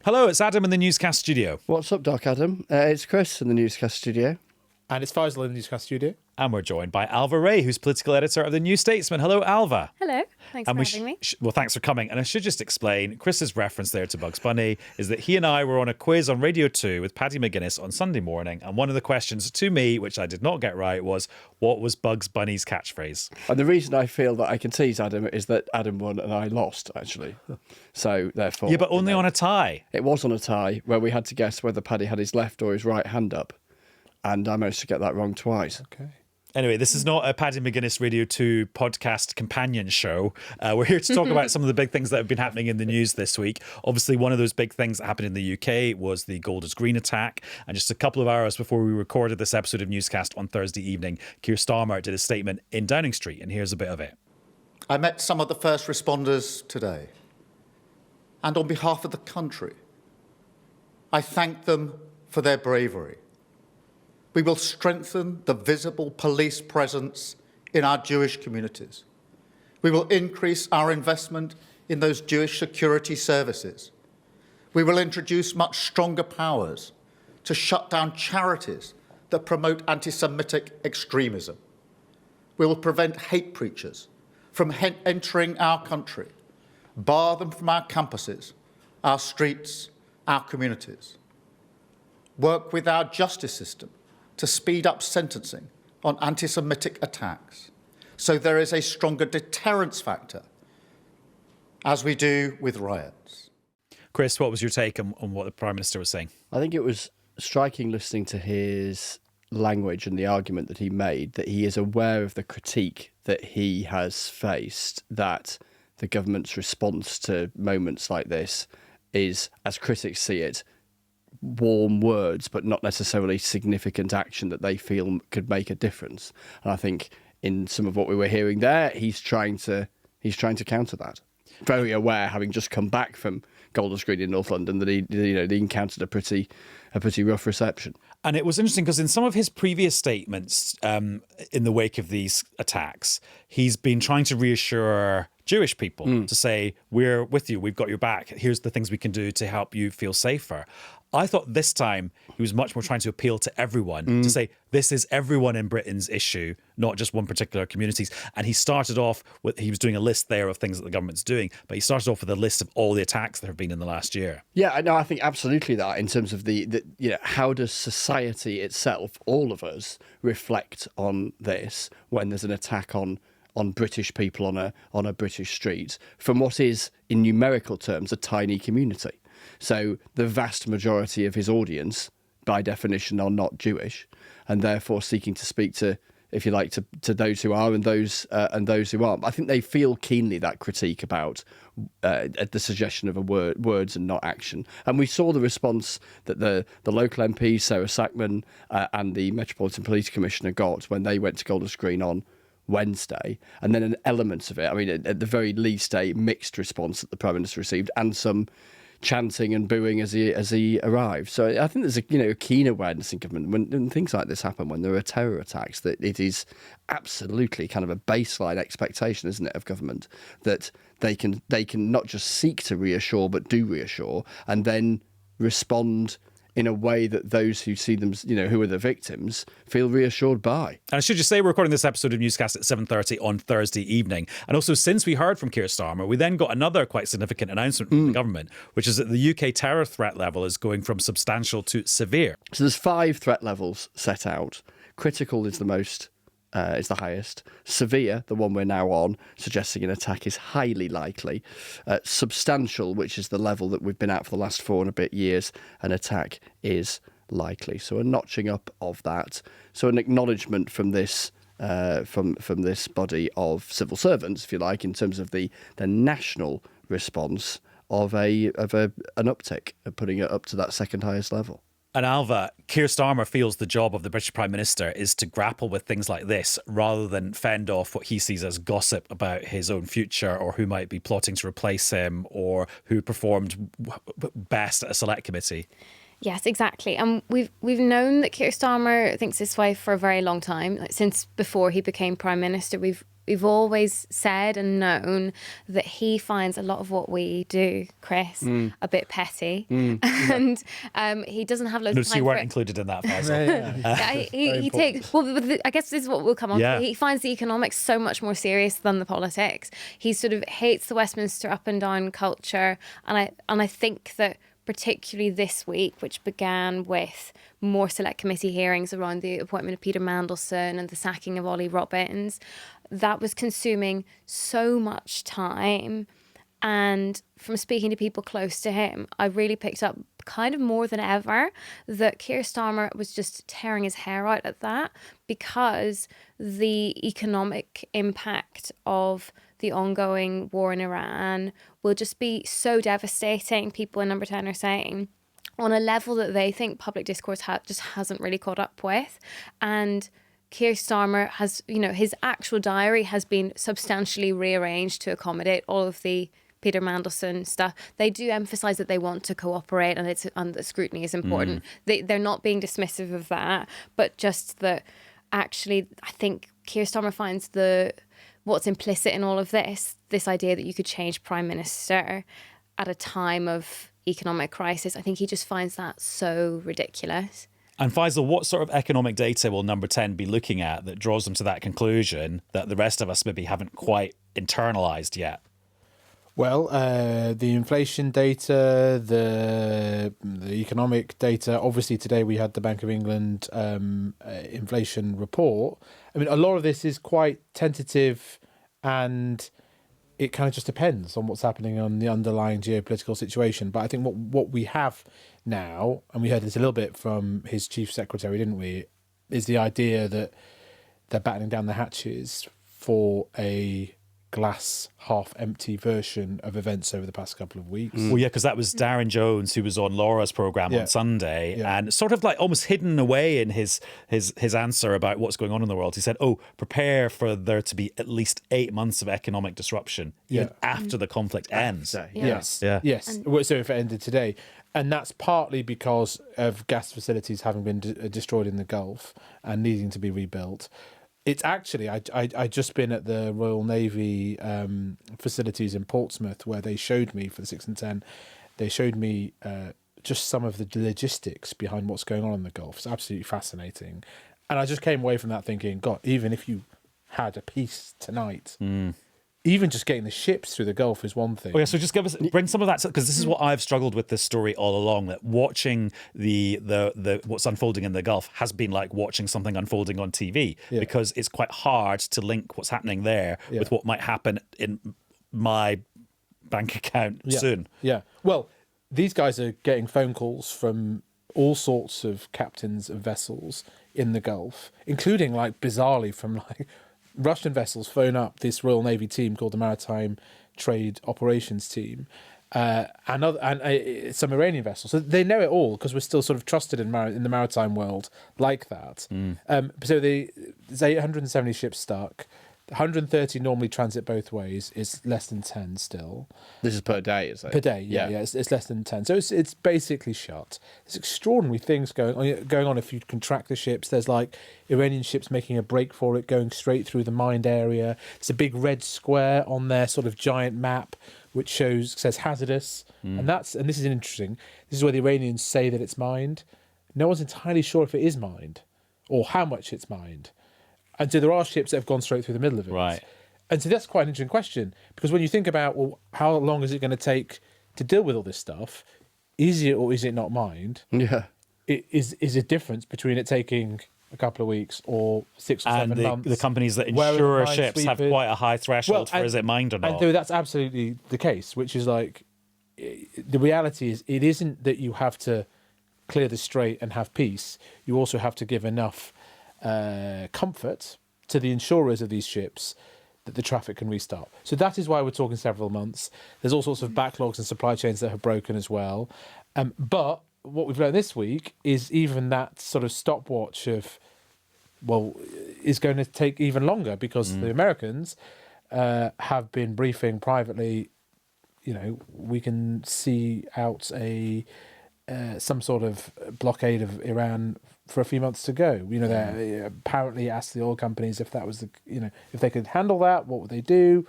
Hello, it's Adam in the newscast studio. What's up, Doc Adam? It's Chris in the newscast studio. And it's Faisal in the newscast studio. And we're joined by Ailbhe Rea, who's political editor of the New Statesman. Hello, Ailbhe. Hello. Thanks for having me. Well, thanks for coming. And I should just explain, Chris's reference there to Bugs Bunny is that he and I were on a quiz on Radio 2 with Paddy McGuinness on Sunday morning. And one of the questions to me, which I did not get right, was, what was Bugs Bunny's catchphrase? And the reason I feel that I can tease Adam is that Adam won and I lost, actually. So, therefore... Yeah, but only on a tie. It was on a tie, where we had to guess whether Paddy had his left or his right hand up. And I managed to get that wrong twice. Okay. Anyway, this is not a Paddy McGuinness Radio 2 podcast companion show. We're here to talk about some of the big things that have been happening in the news this week. Obviously, one of those big things that happened in the UK was the Golders Green attack. And just a couple of hours before we recorded this episode of Newscast on Thursday evening, Keir Starmer did a statement in Downing Street. And here's a bit of it. I met some of the first responders today. And on behalf of the country, I thank them for their bravery. We will strengthen the visible police presence in our Jewish communities. We will increase our investment in those Jewish security services. We will introduce much stronger powers to shut down charities that promote anti-Semitic extremism. We will prevent hate preachers from entering our country, bar them from our campuses, our streets, our communities. Work with our justice system to speed up sentencing on anti-Semitic attacks, so there is a stronger deterrence factor, as we do with riots. Chris, what was your take on what the Prime Minister was saying? I think it was striking listening to his language and the argument that he made, that he is aware of the critique that he has faced, that the government's response to moments like this is, as critics see it, warm words, but not necessarily significant action that they feel could make a difference. And I think in some of what we were hearing there, he's trying to counter that. Very aware, having just come back from Golders Green in North London, that he encountered a pretty rough reception. And it was interesting because in some of his previous statements in the wake of these attacks, he's been trying to reassure Jewish people to say, we're with you, we've got your back, here's the things we can do to help you feel safer. I thought this time he was much more trying to appeal to everyone, to say this is everyone in Britain's issue, not just one particular communities. And he started off with, he was doing a list there of things that the government's doing, but he started off with a list of all the attacks that have been in the last year. Yeah, no, I think absolutely that in terms of the how does society itself, all of us, reflect on this when there's an attack on British people on a British street from what is, in numerical terms, a tiny community. So the vast majority of his audience, by definition, are not Jewish, and therefore seeking to speak to, if you like, to those who are and those who aren't. I think they feel keenly that critique about the suggestion of words and not action. And we saw the response that the local MPs, Sarah Sackman and the Metropolitan Police Commissioner got when they went to Golders Green on Wednesday, and then an element of it, I mean, at the very least, a mixed response that the Prime Minister received, and some chanting and booing as he arrived. So I think there's a keen awareness in government when things like this happen, when there are terror attacks, that it is absolutely kind of a baseline expectation, isn't it, of government, that they can not just seek to reassure but do reassure, and then respond in a way that those who see them, who are the victims, feel reassured by. And I should just say we're recording this episode of Newscast at 7:30 on Thursday evening. And also, since we heard from Keir Starmer, we then got another quite significant announcement from the government, which is that the UK terror threat level is going from substantial to severe. So there's 5 threat levels set out. Critical is the highest. Severe, the one we're now on, suggesting an attack is highly likely. Substantial, which is the level that we've been at for the last 4 and a bit years, an attack is likely. So a notching up of that. So an acknowledgement from this from this body of civil servants, if you like, in terms of the national response of an uptick, putting it up to that second highest level. And Ailbhe, Keir Starmer feels the job of the British Prime Minister is to grapple with things like this rather than fend off what he sees as gossip about his own future or who might be plotting to replace him or who performed best at a select committee. Yes, exactly. And we've known that Keir Starmer thinks this way for a very long time. Like, since before he became Prime Minister, we've we've always said and known that he finds a lot of what we do, Chris, a bit petty, and he doesn't have loads of Notice time you for weren't it. included in that, Faisal. Yeah, he takes. Well, I guess this is what we'll come on Yeah. to. He finds the economics so much more serious than the politics. He sort of hates the Westminster up and down culture, and I think that particularly this week, which began with more select committee hearings around the appointment of Peter Mandelson and the sacking of Ollie Robbins, that was consuming so much time. And from speaking to people close to him, I really picked up kind of more than ever that Keir Starmer was just tearing his hair out at that, because the economic impact of the ongoing war in Iran will just be so devastating, people in Number 10 are saying, on a level that they think public discourse just hasn't really caught up with. And Keir Starmer has, his actual diary has been substantially rearranged to accommodate all of the Peter Mandelson stuff. They do emphasise that they want to cooperate and the scrutiny is important. They're not being dismissive of that, but just that actually I think Keir Starmer finds what's implicit in all of this idea that you could change Prime Minister at a time of economic crisis. I think he just finds that so ridiculous. And Faisal, what sort of economic data will Number 10 be looking at that draws them to that conclusion that the rest of us maybe haven't quite internalised yet? Well, the inflation data, the economic data. Obviously, today we had the Bank of England inflation report. I mean, a lot of this is quite tentative, and it kind of just depends on what's happening on the underlying geopolitical situation. But I think what we have now, and we heard this a little bit from his chief secretary, didn't we, is the idea that they're battening down the hatches for a glass half empty version of events over the past couple of weeks. Well, yeah, because that was Darren Jones, who was on Laura's programme on Sunday, and sort of like almost hidden away in his answer about what's going on in the world. He said, prepare for there to be at least 8 months of economic disruption, even after the conflict ends. Yes. Yeah. So if it ended today. And that's partly because of gas facilities having been destroyed in the Gulf and needing to be rebuilt. It's actually, I just been at the Royal Navy facilities in Portsmouth, where they showed me, for the 6 and 10, they showed me just some of the logistics behind what's going on in the Gulf. It's absolutely fascinating. And I just came away from that thinking, God, even if you had a peace tonight, even just getting the ships through the Gulf is one thing. Oh yeah, so just bring some of that, because this is what I've struggled with this story all along, that watching the what's unfolding in the Gulf has been like watching something unfolding on TV, because it's quite hard to link what's happening there with what might happen in my bank account soon. Yeah. Well, these guys are getting phone calls from all sorts of captains of vessels in the Gulf, including, like, bizarrely from, like, Russian vessels phone up this Royal Navy team called the Maritime Trade Operations Team, and some Iranian vessels. So they know it all, because we're still sort of trusted in the maritime world like that. So there's 870 ships stuck. 130 normally transit both ways. It's less than 10 still. This is per day, is it? Per day, yeah. It's less than 10. So it's basically shut. There's extraordinary things going on if you can track the ships. There's like Iranian ships making a break for it, going straight through the mined area. There's a big red square on their sort of giant map which says hazardous. And this is interesting. This is where the Iranians say that it's mined. No one's entirely sure if it is mined or how much it's mined. And so there are ships that have gone straight through the middle of it. Right. And so that's quite an interesting question, because when you think about, well, how long is it going to take to deal with all this stuff? Is it or is it not mined? Yeah. It is a difference between it taking a couple of weeks or 6 or 7 months. The companies that Where are the insure ships have quite a high threshold for is it mined or not. And so that's absolutely the case, which is like, the reality is it isn't that you have to clear the strait and have peace. You also have to give enough comfort to the insurers of these ships that the traffic can restart. So that is why we're talking several months. There's all sorts of backlogs and supply chains that have broken as well. But what we've learned this week is even that sort of stopwatch is going to take even longer, because the Americans have been briefing privately. We can see out a some sort of blockade of Iran for a few months to go. They apparently asked the oil companies if that was if they could handle that, what would they do?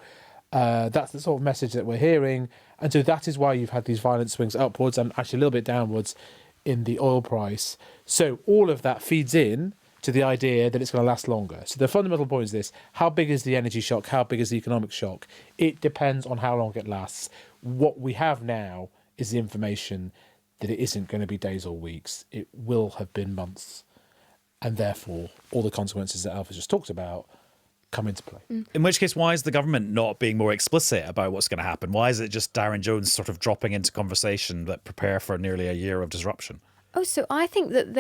That's the sort of message that we're hearing, and so that is why you've had these violent swings upwards and actually a little bit downwards in the oil price. So all of that feeds in to the idea that it's going to last longer. So the fundamental point is this: how big is the energy shock? How big is the economic shock? It depends on how long it lasts. What we have now is the information that it isn't going to be days or weeks. It will have been months. And therefore, all the consequences that Alpha just talked about come into play. In which case, why is the government not being more explicit about what's going to happen? Why is it just Darren Jones sort of dropping into conversation that prepare for nearly a year of disruption? Oh, so I think that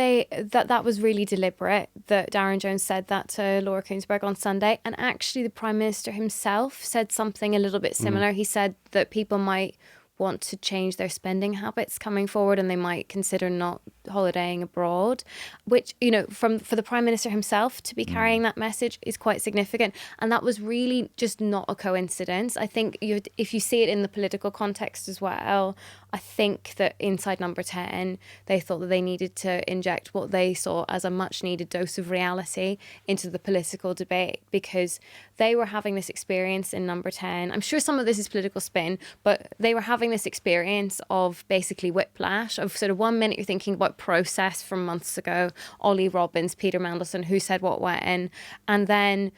that was really deliberate, that Darren Jones said that to Laura Kuenssberg on Sunday. And actually, the Prime Minister himself said something a little bit similar. He said that people might want to change their spending habits coming forward and they might consider not holidaying abroad, which, for the Prime Minister himself to be carrying that message is quite significant. And that was really just not a coincidence. I think if you see it in the political context as well, I think that inside Number 10, they thought that they needed to inject what they saw as a much needed dose of reality into the political debate, because they were having this experience in Number 10. I'm sure some of this is political spin, but they were having this experience of basically whiplash, of sort of 1 minute you're thinking about process from months ago, Ollie Robbins, Peter Mandelson, who said what when, and then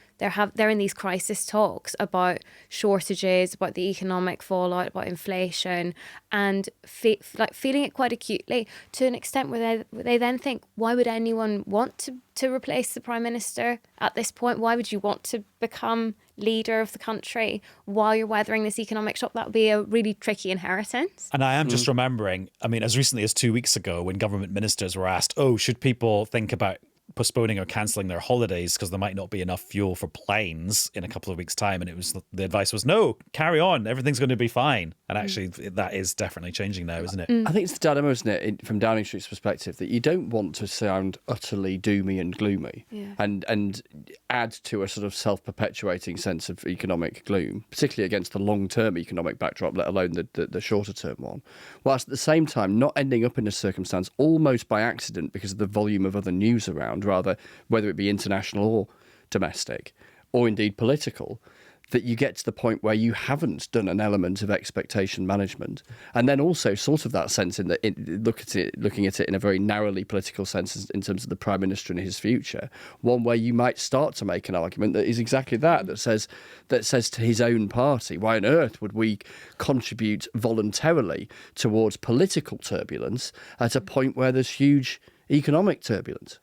they're in these crisis talks about shortages, about the economic fallout, about inflation, and feeling it quite acutely to an extent where they then think, why would anyone want to replace the Prime Minister at this point? Why would you want to become leader of the country while you're weathering this economic shock? That would be a really tricky inheritance. And I am just remembering, as recently as 2 weeks ago, when government ministers were asked, should people think about postponing or cancelling their holidays because there might not be enough fuel for planes in a couple of weeks' time, and the advice was, no, carry on, everything's going to be fine. And actually that is definitely changing now, isn't it? I think it's the dilemma, isn't it, from Downing Street's perspective, that you don't want to sound utterly doomy and gloomy and add to a sort of self-perpetuating sense of economic gloom, particularly against the long-term economic backdrop, let alone the shorter-term one, whilst at the same time not ending up in a circumstance almost by accident because of the volume of other news around, rather, whether it be international or domestic, or indeed political, that you get to the point where you haven't done an element of expectation management, and then also sort of that sense looking at it in a very narrowly political sense in terms of the Prime Minister and his future, one where you might start to make an argument that is exactly that says to his own party, why on earth would we contribute voluntarily towards political turbulence at a point where there's huge economic turbulence?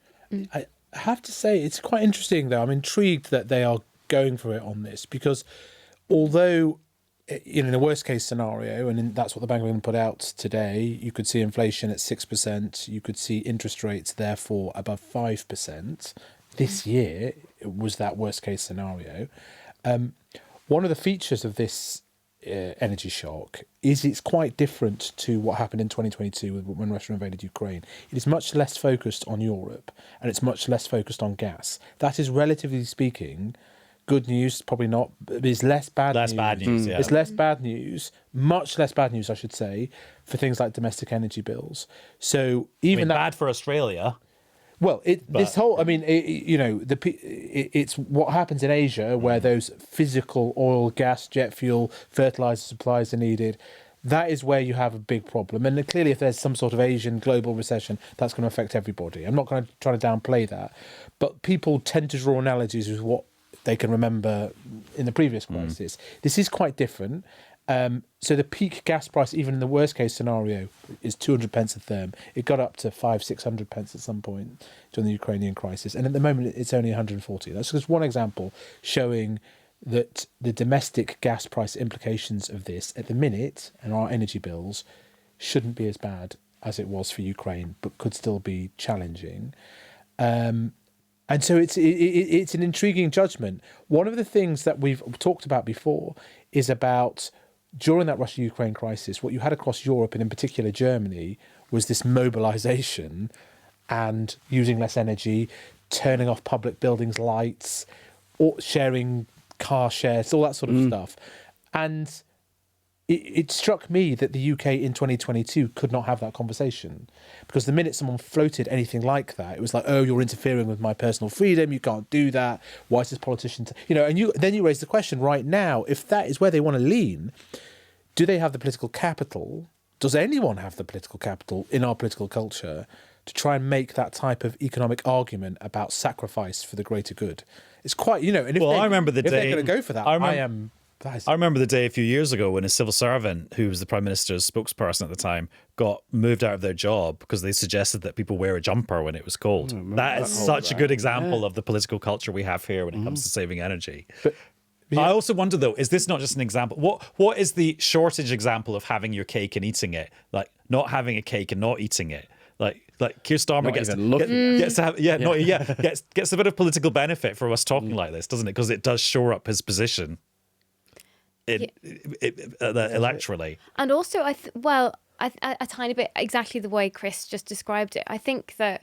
I have to say, it's quite interesting, though. I'm intrigued that they are going for it on this, because although in a worst case scenario, and that's what the Bank of England put out today, you could see inflation at 6%, you could see interest rates therefore above 5%. This year was that worst case scenario. One of the features of this energy shock is it's quite different to what happened in 2022 when Russia invaded Ukraine. It is much less focused on Europe, and it's much less focused on gas. That is, relatively speaking, good news, probably not, but it's less bad news. Less bad news, yeah. It's less bad news, much less bad news, I should say, for things like domestic energy bills. So even bad for Australia. Well, it's what happens in Asia, where those physical oil, gas, jet fuel, fertilizer supplies are needed. That is where you have a big problem. And clearly, if there's some sort of Asian global recession, that's going to affect everybody. I'm not going to try to downplay that. But people tend to draw analogies with what they can remember in the previous crisis. This is quite different. So the peak gas price, even in the worst case scenario, is 200 pence a therm. It got up to 500-600 pence at some point during the Ukrainian crisis, and at the moment it's only 140. That's just one example showing that the domestic gas price implications of this at the minute and our energy bills shouldn't be as bad as it was for Ukraine, but could still be challenging. And so it's an intriguing judgment. One of the things that we've talked about before is about, during that Russia-Ukraine crisis, what you had across Europe, and in particular Germany, was this mobilisation and using less energy, turning off public buildings' lights, or sharing car shares, all that sort of stuff. And it struck me that the UK in 2022 could not have that conversation, because the minute someone floated anything like that, it was like, oh, you're interfering with my personal freedom, you can't do that, why is this politician and then you raise the question right now, if that is where they want to lean, do they have the political capital, does anyone have the political capital in our political culture to try and make that type of economic argument about sacrifice for the greater good? It's quite, and if I remember the if they're day going to go for that, I remember the day a few years ago when a civil servant who was the Prime Minister's spokesperson at the time got moved out of their job because they suggested that people wear a jumper when it was cold. That is such a good example of the political culture we have here when it comes to saving energy. But I also wonder, though, is this not just an example? What is the shortage example of having your cake and eating it? Like not having a cake and not eating it? Like Keir Starmer gets a bit of political benefit for us talking like this, doesn't it? Because it does shore up his position electorally. And also, a tiny bit exactly the way Chris just described it. I think that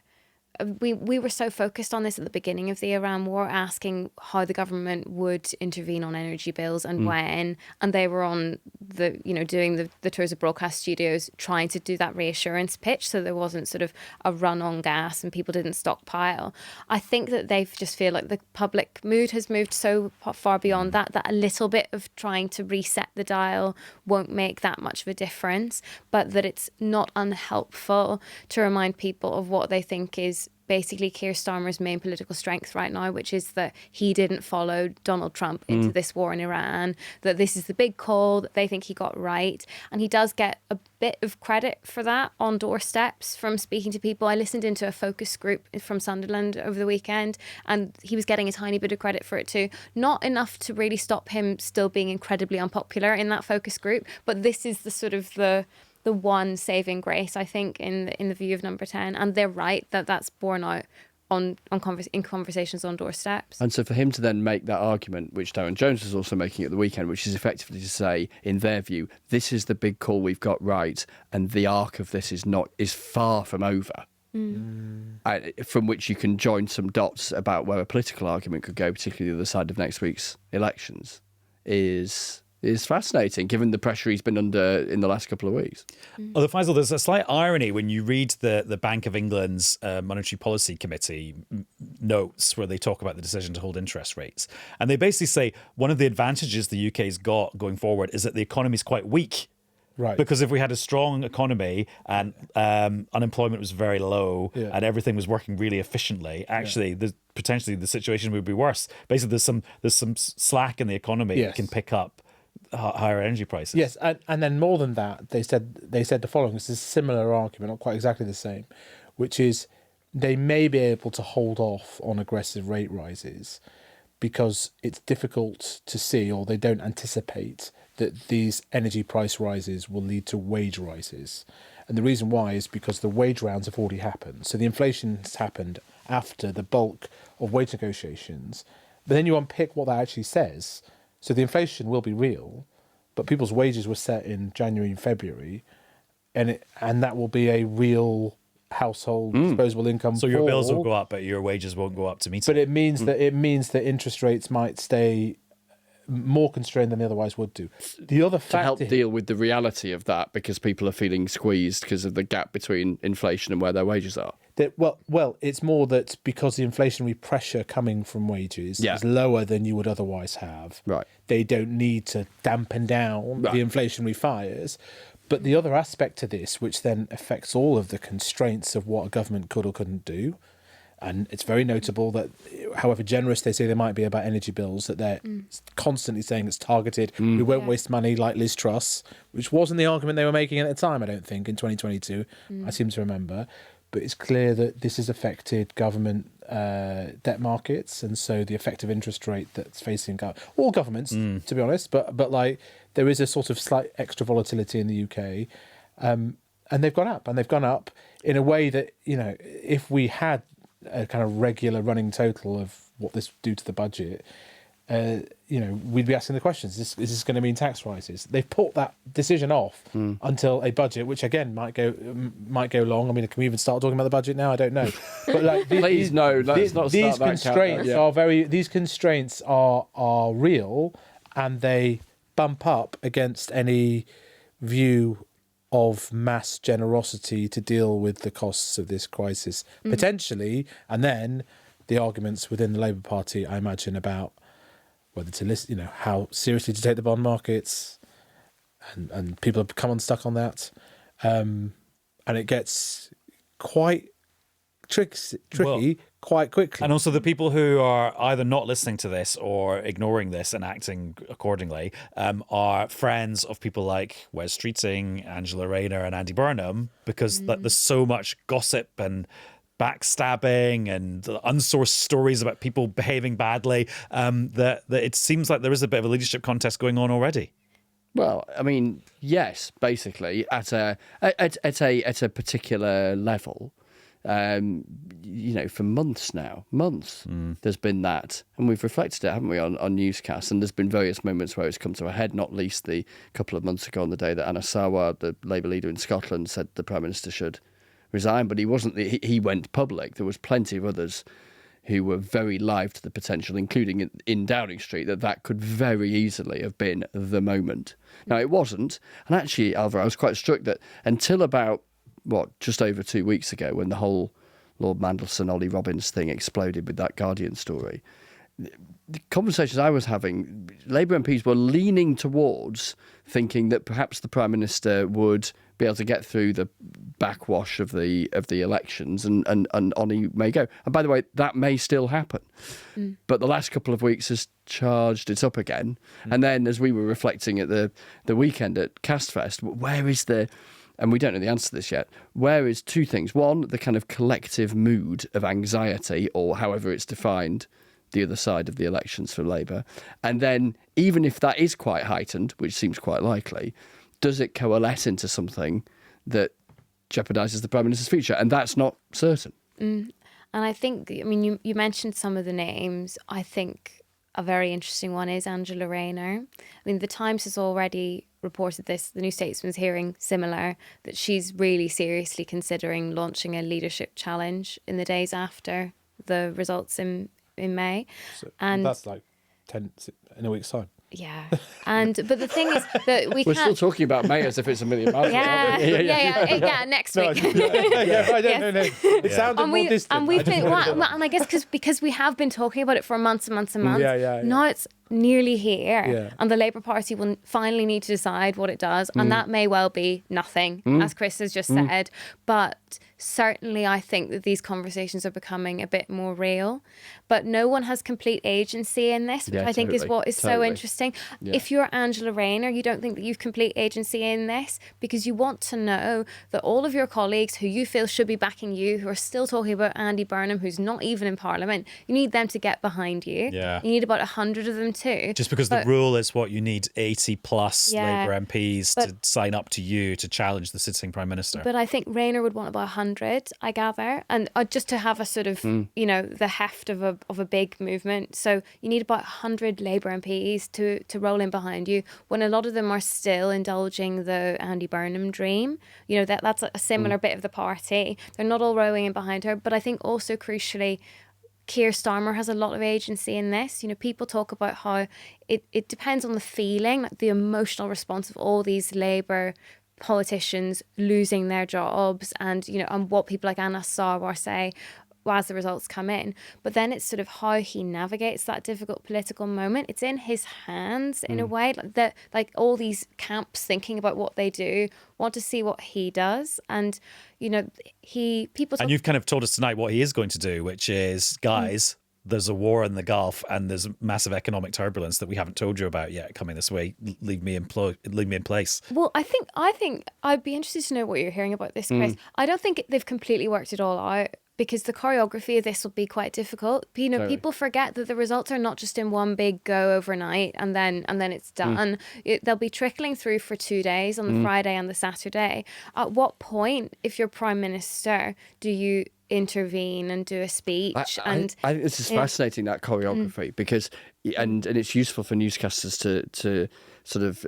we were so focused on this at the beginning of the Iran war, asking how the government would intervene on energy bills and when, and they were on doing the tours of broadcast studios trying to do that reassurance pitch so there wasn't sort of a run on gas and people didn't stockpile. I think that they just feel like the public mood has moved so far beyond that a little bit of trying to reset the dial won't make that much of a difference, but that it's not unhelpful to remind people of what they think is basically Keir Starmer's main political strength right now, which is that he didn't follow Donald Trump into this war in Iran, that this is the big call that they think he got right. And he does get a bit of credit for that on doorsteps from speaking to people. I listened into a focus group from Sunderland over the weekend, and he was getting a tiny bit of credit for it too. Not enough to really stop him still being incredibly unpopular in that focus group, but this is the sort of the one saving grace, I think, in the view of Number 10, and they're right that's borne out in conversations on doorsteps. And so for him to then make that argument, which Darren Jones was also making at the weekend, which is effectively to say, in their view, this is the big call we've got right, and the arc of this is far from over. From which you can join some dots about where a political argument could go, particularly the other side of next week's elections, is fascinating, given the pressure he's been under in the last couple of weeks. Although, Faisal, there's a slight irony when you read the Bank of England's Monetary Policy Committee notes where they talk about the decision to hold interest rates. And they basically say one of the advantages the UK's got going forward is that the economy's quite weak. Right. Because if we had a strong economy and unemployment was very low and everything was working really efficiently, actually, potentially the situation would be worse. Basically, there's some slack in the economy that can pick up higher energy prices. Yes, and then more than that, they said the following. This is a similar argument, not quite exactly the same, which is they may be able to hold off on aggressive rate rises because it's difficult to see, or they don't anticipate, that these energy price rises will lead to wage rises. And the reason why is because the wage rounds have already happened. So the inflation has happened after the bulk of wage negotiations. But then you unpick what that actually says. So the inflation will be real, but people's wages were set in January and February, and that will be a real household disposable income. So your bills will go up, but your wages won't go up to meet it. But it means that interest rates might stay more constrained than they otherwise would do. The other fact to help deal with the reality of that, because people are feeling squeezed because of the gap between inflation and where their wages are. Well, it's more that because the inflationary pressure coming from wages is lower than you would otherwise have, they don't need to dampen down the inflationary fires. But the other aspect to this, which then affects all of the constraints of what a government could or couldn't do, and it's very notable that however generous they say they might be about energy bills, that they're constantly saying it's targeted. We won't waste money like Liz Truss, which wasn't the argument they were making at the time, I don't think, in 2022. I seem to remember. But it's clear that this has affected government debt markets, and so the effective interest rate that's facing all governments, to be honest. But like there is a sort of slight extra volatility in the UK, and they've gone up, in a way that, if we had a kind of regular running total of what this would do to the budget, we'd be asking the questions. Is this going to mean tax rises? They've put that decision off until a budget, which again might go long. I mean, can we even start talking about the budget now? I don't know. But like, please no, let's not these start that constraints are These constraints are real, and they bump up against any view of mass generosity to deal with the costs of this crisis, potentially, and then the arguments within the Labour Party, I imagine, about whether to list, how seriously to take the bond markets, and people have come unstuck on that, and it gets quite tricky quite quickly. And also the people who are either not listening to this or ignoring this and acting accordingly are friends of people like Wes Streeting, Angela Rayner and Andy Burnham, because there's so much gossip and backstabbing and unsourced stories about people behaving badly that it seems like there is a bit of a leadership contest going on already. Well, I mean, yes, basically at a particular level. For months now, there's been that, and we've reflected it, haven't we, on newscasts, and there's been various moments where it's come to a head, not least the couple of months ago on the day that Anna Sawar, the Labour leader in Scotland, said the Prime Minister should resign, but he wasn't. He went public. There was plenty of others who were very live to the potential, including in Downing Street, that could very easily have been the moment. Now, it wasn't, and actually, Ailbhe, I was quite struck that until about just over 2 weeks ago, when the whole Lord Mandelson, Ollie Robbins thing exploded with that Guardian story, the conversations I was having, Labour MPs were leaning towards thinking that perhaps the Prime Minister would be able to get through the backwash of the elections and on he may go. And by the way, that may still happen. But the last couple of weeks has charged it up again. And then as we were reflecting at the weekend at Castfest, where is the... And we don't know the answer to this yet. Where is two things? One, the kind of collective mood of anxiety, or however it's defined, the other side of the elections for Labour. And then, even if that is quite heightened, which seems quite likely, does it coalesce into something that jeopardises the Prime Minister's future? And that's not certain. And I think, you mentioned some of the names. I think a very interesting one is Angela Rayner. The Times has already reported this. The New Statesman's hearing similar, that she's really seriously considering launching a leadership challenge in the days after the results in May. So and that's like 10 in a week's time. Yeah, but the thing is that we're still talking about May as if it's a million miles away. Yeah, next week. No. It sounded more distant. And we've been, and I guess because we have been talking about it for months and months and months. Now it's nearly here, and the Labour Party will finally need to decide what it does, and that may well be nothing, as Chris has just said. But certainly, I think that these conversations are becoming a bit more real. But no one has complete agency in this, which I think is what is so interesting. Yeah. If you're Angela Rayner, you don't think that you've complete agency in this, because you want to know that all of your colleagues who you feel should be backing you, who are still talking about Andy Burnham, who's not even in Parliament, you need them to get behind you. Yeah. You need about 100 of them too. Just because the rule is you need 80 plus Labour MPs to sign up to you to challenge the sitting Prime Minister. But I think Rayner would want about 100, I gather, and just to have a sort of, the heft of a big movement. So you need about 100 Labour MPs to roll in behind you, when a lot of them are still indulging the Andy Burnham dream. That's a similar bit of the party. They're not all rowing in behind her. But I think also crucially, Keir Starmer has a lot of agency in this. People talk about how it depends on the feeling, like the emotional response of all these Labour politicians losing their jobs, and and what people like Anna Sawar say as the results come in. But then it's sort of how he navigates that difficult political moment. It's in his hands in a way, like all these camps thinking about what they do want to see what he does. And people talk- and you've kind of told us tonight what he is going to do, which is, guys, there's a war in the Gulf and there's massive economic turbulence that we haven't told you about yet coming this way. Leave me in place. Well, I think I'd be interested to know what you're hearing about this, Chris. I don't think they've completely worked it all out, because the choreography of this will be quite difficult. People forget that the results are not just in one big go overnight and then it's done. They'll be trickling through for 2 days, on the Friday and the Saturday. At what point, if you're Prime Minister, do you intervene and do a speech? I think this is fascinating, that choreography, because and it's useful for newscasters to sort of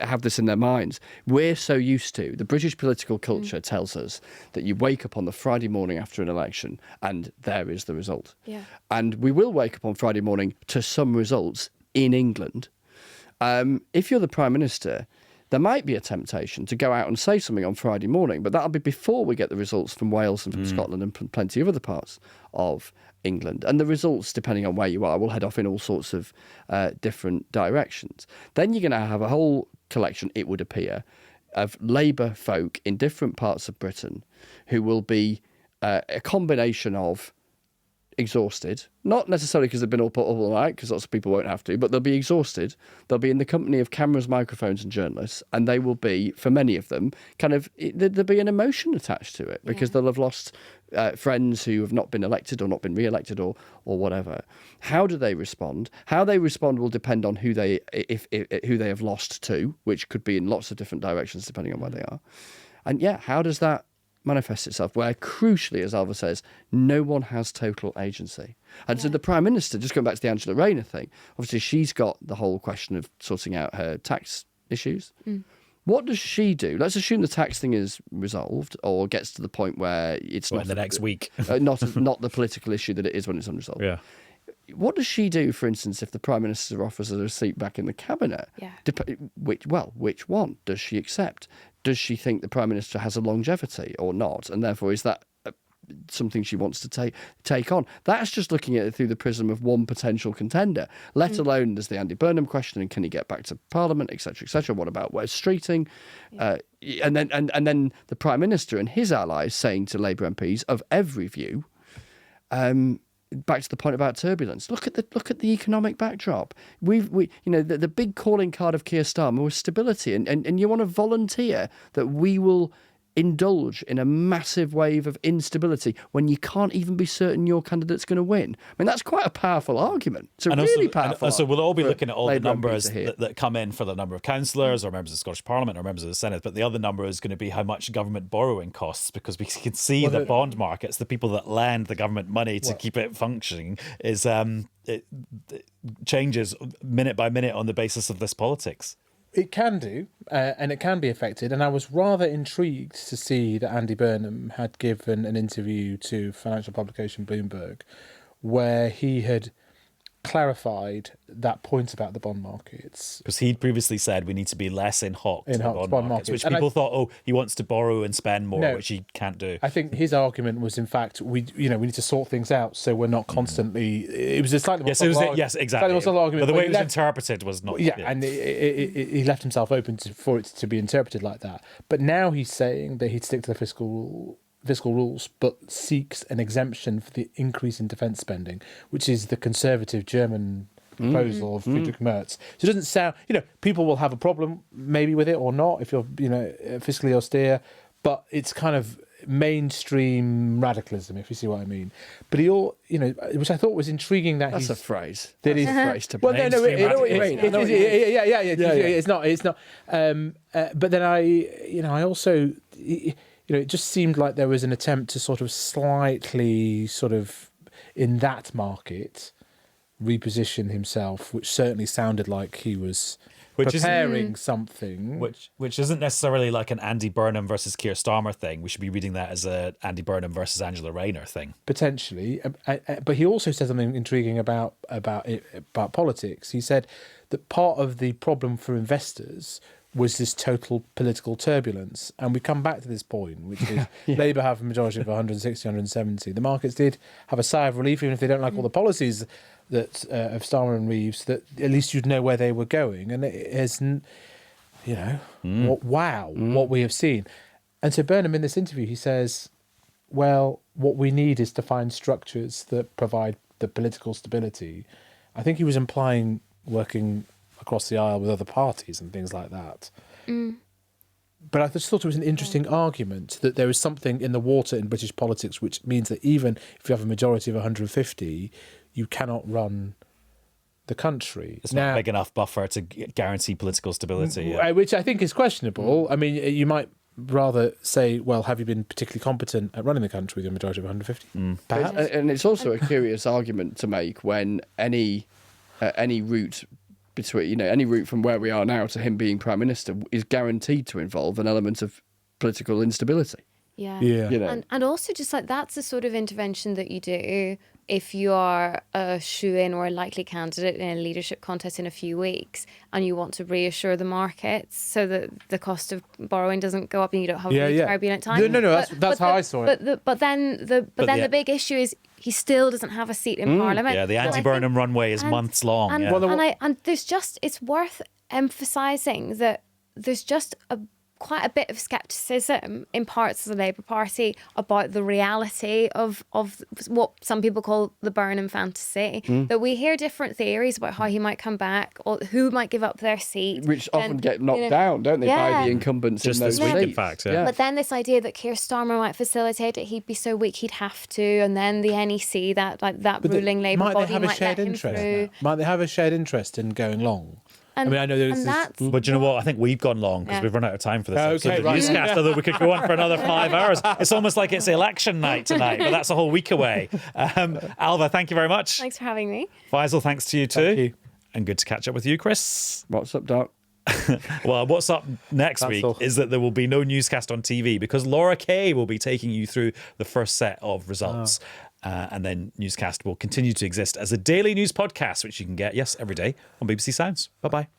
have this in their minds. We're so used to, the British political culture tells us that you wake up on the Friday morning after an election and there is the result. Yeah. And we will wake up on Friday morning to some results in England. If you're the Prime Minister, there might be a temptation to go out and say something on Friday morning, but that'll be before we get the results from Wales and from Scotland and from plenty of other parts of England. And the results, depending on where you are, will head off in all sorts of different directions. Then you're going to have a whole collection, it would appear, of Labour folk in different parts of Britain who will be a combination of exhausted, not necessarily because they've been up all night, because lots of people won't have to, but they'll be exhausted. They'll be in the company of cameras, microphones and journalists, and they will be, for many of them, there'll be an emotion attached to it because they'll have lost friends who have not been elected or not been re-elected or whatever. How do they respond? How they respond will depend on who they have lost to, which could be in lots of different directions depending on where they are. And how does that manifests itself, where crucially, as Ailbhe says, no one has total agency. And so the Prime Minister, just going back to the Angela Rayner thing, obviously she's got the whole question of sorting out her tax issues. What does she do? Let's assume the tax thing is resolved or gets to the point where it's not in the next week. not the political issue that it is when it's unresolved. Yeah. What does she do, for instance, if the Prime Minister offers her a seat back in the cabinet? Yeah. Which one does she accept? Does she think the Prime Minister has a longevity or not? And therefore, is that something she wants to take on? That's just looking at it through the prism of one potential contender, let alone there's the Andy Burnham question and can he get back to Parliament, etc., etc. What about West Streeting? And then the Prime Minister and his allies saying to Labour MPs of every view, back to the point about turbulence. Look at the economic backdrop. The big calling card of Keir Starmer was stability, and you want to volunteer that we will indulge in a massive wave of instability when you can't even be certain your candidate's going to win. I mean, that's quite a powerful argument. It's a really powerful And so we'll all be looking at all the Labour numbers MPs that come in for the number of councillors or members of the Scottish Parliament or members of the Senate, but the other number is going to be how much government borrowing costs, because we can see the bond markets, the people that lend the government money to keep it functioning, is it changes minute by minute on the basis of this politics. It can do, and it can be affected. And I was rather intrigued to see that Andy Burnham had given an interview to financial publication Bloomberg, where he had clarified that point about the bond markets. Because he'd previously said we need to be less in hock to the bond markets, which And people thought, he wants to borrow and spend more, which he can't do. I think his argument was, in fact, we need to sort things out so we're not constantly. It was a slightly more yes, exactly. Argument, but the way it was interpreted was not. And he left himself open for it to be interpreted like that. But now he's saying that he'd stick to the fiscal rules, but seeks an exemption for the increase in defence spending, which is the conservative German proposal of Friedrich Merz. So it doesn't sound, people will have a problem maybe with it or not if you're, fiscally austere, but it's kind of mainstream radicalism, if you see what I mean. But which I thought was intriguing that that's a phrase. That is a phrase to well, no, it's not. But then I also. It just seemed like there was an attempt to sort of slightly in that market reposition himself, which certainly sounded like he was preparing something. Which isn't necessarily like an Andy Burnham versus Keir Starmer thing. We should be reading that as a Andy Burnham versus Angela Rayner thing. Potentially. But he also said something intriguing about politics. He said that part of the problem for investors was this total political turbulence. And we come back to this point, which is Labour have a majority of 160, 170. The markets did have a sigh of relief, even if they don't like all the policies that of Starmer and Reeves, that at least you'd know where they were going. And it has, what we have seen. And so Burnham, in this interview, he says, well, what we need is to find structures that provide the political stability. I think he was implying working across the aisle with other parties and things like that. But I just thought it was an interesting argument that there is something in the water in British politics which means that even if you have a majority of 150, you cannot run the country. It's not a big enough buffer to guarantee political stability. Which I think is questionable. I mean, you might rather say, well, have you been particularly competent at running the country with a majority of 150? Perhaps. And it's also a curious argument to make when any route between, any route from where we are now to him being Prime Minister is guaranteed to involve an element of political instability. Yeah. Yeah. You know. And also just like that's the sort of intervention that you do if you are a shoo-in or a likely candidate in a leadership contest in a few weeks and you want to reassure the markets so that the cost of borrowing doesn't go up and you don't have a really turbulent time. No, that's how I saw it. But then the big issue is he still doesn't have a seat in Parliament. Yeah, the anti-Burnham runway is months long. And, yeah. and there's just, it's worth emphasising that there's just quite a bit of scepticism in parts of the Labour Party about the reality of what some people call the Burnham fantasy. That we hear different theories about how he might come back or who might give up their seat. Which often get knocked down, don't they, by the incumbents Just in those this week, in seats. fact, yeah. But then this idea that Keir Starmer might facilitate it, he'd be so weak he'd have to, and then the NEC, that ruling Labour body, might let him through. Might they have a shared interest in going long? I mean, I know there's But you know what? I think we've gone long because we've run out of time for this episode of right. newscast, although we could go on for another 5 hours. It's almost like it's election night tonight, but that's a whole week away. Ailbhe, thank you very much. Thanks for having me. Faisal, thanks to you too. Thank you. And good to catch up with you, Chris. What's up, Doc? Well, what's up next week is that there will be no newscast on TV because Laura Kay will be taking you through the first set of results. And then Newscast will continue to exist as a daily news podcast, which you can get, yes, every day on BBC Sounds. Bye-bye.